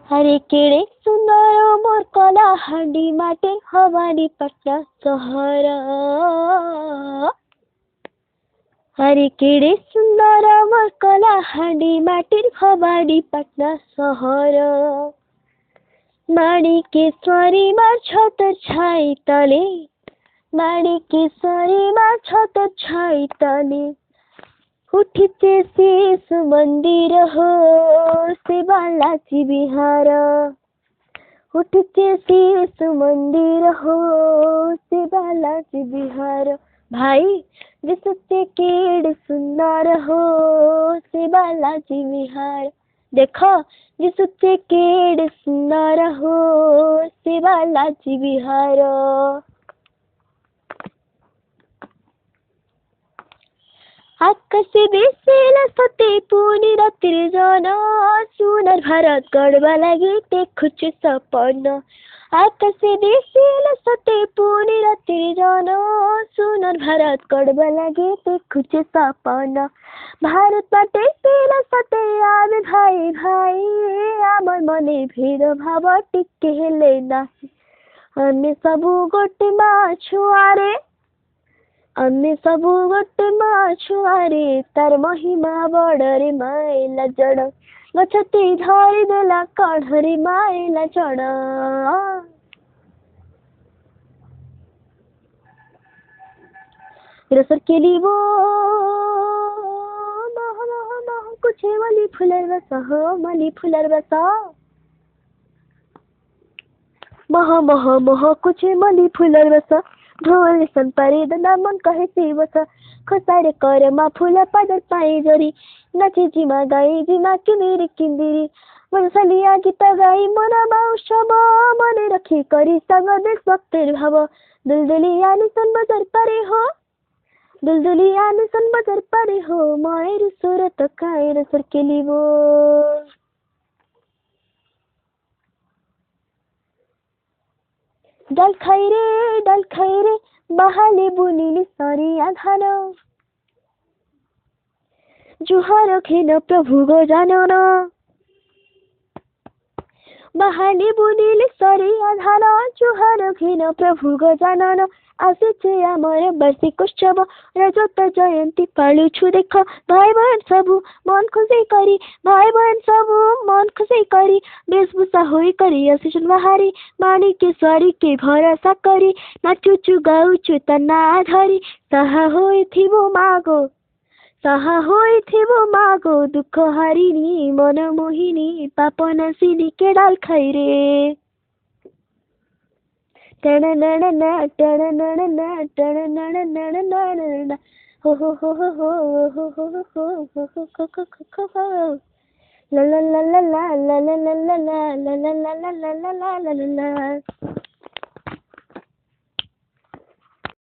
हरे केड़े सुंदर मोर कला हांडी माटे हवानी पटना सहर। हरे केड़े सुंदर मोर कला हांडी माटे हवानी पटना सहर। माणिकेश्वरी मार छतर छाई तले, माणिकेश्वरी मार छतर छाई तले उठिचे शेष मंदिर हो से बालाजी विहार। उठिचे शेष मंदिर हो से बालाजी विहार। भाई दिसते केड़ सुंदर हो से बालाजी विहार। देखो दिसते केड़ सुंदर हो से बालाजी विहार। आकाशे दिसेला सते पुनी रात्री जन सुनर भारत गढ़वा लगे देखुछु सपन। आकाशे दिसेला सते पुनी रात्री जन सुनर भारत गढ़वा लगे देखुछु सपन। भारत बाटे पेला सते आमे भाई भाई आमर मने भेद भाव टिके हेले नाही। आमे सबु गोटे माँ छुआरे, आमे सबु गोटे माँ छुआरे तार महिमा बड़रे माइला जड़ गछती धरी देला कढ़रे माइला जड़। रसर केली वो मह मह मह कुछे मली फुलर बसा हो मली फुलर बसा। मह मह मह कुछे मली फुलर बसा ढोल सन परे दना मन कहे से बसा। खसारे कर मा फूल पादर पाए जरी नाचे जिमा गाई जिमा किमिरी किंदिरी मनसलिया गीत गाई मना माउशम मने रखी करी संग देशभक्तिर भाव। दुलदुलिया सन बजर परे हो, दुलदुलिया सन बजर परे हो मायर सूरत कायर सर केली वो। डाल खैरे बहाले बुनिली सरिया धान जुहार खेन प्रभु गो जानन। बहाले बुनिली सरिया धान जुहार खेन प्रभु गो जानन। आसे आमर वार्षिक उत्सव रजत जयंती पालुछु देख भाई बहन सबु मन खुशी करी, भाई बहन सबु मन खुशी करी वेशभूषा होई करी असिजन बाहरी माणिकेश्वरी के भरोसा करी नाचुचु गाउचु तना धरी साहा होई थिबो मागो, साहा होई थिबो मागो दुख हारिनी मन मोहिनी पाप नासिनी के डाल खैरे। टण नण न टण नण न टण नण नण नण हो हो हो हो हो हो हो हो हो हो हो ला ला ला ला ला ला ला ला ला ला ला ला ला ला ला ला ला ला ला।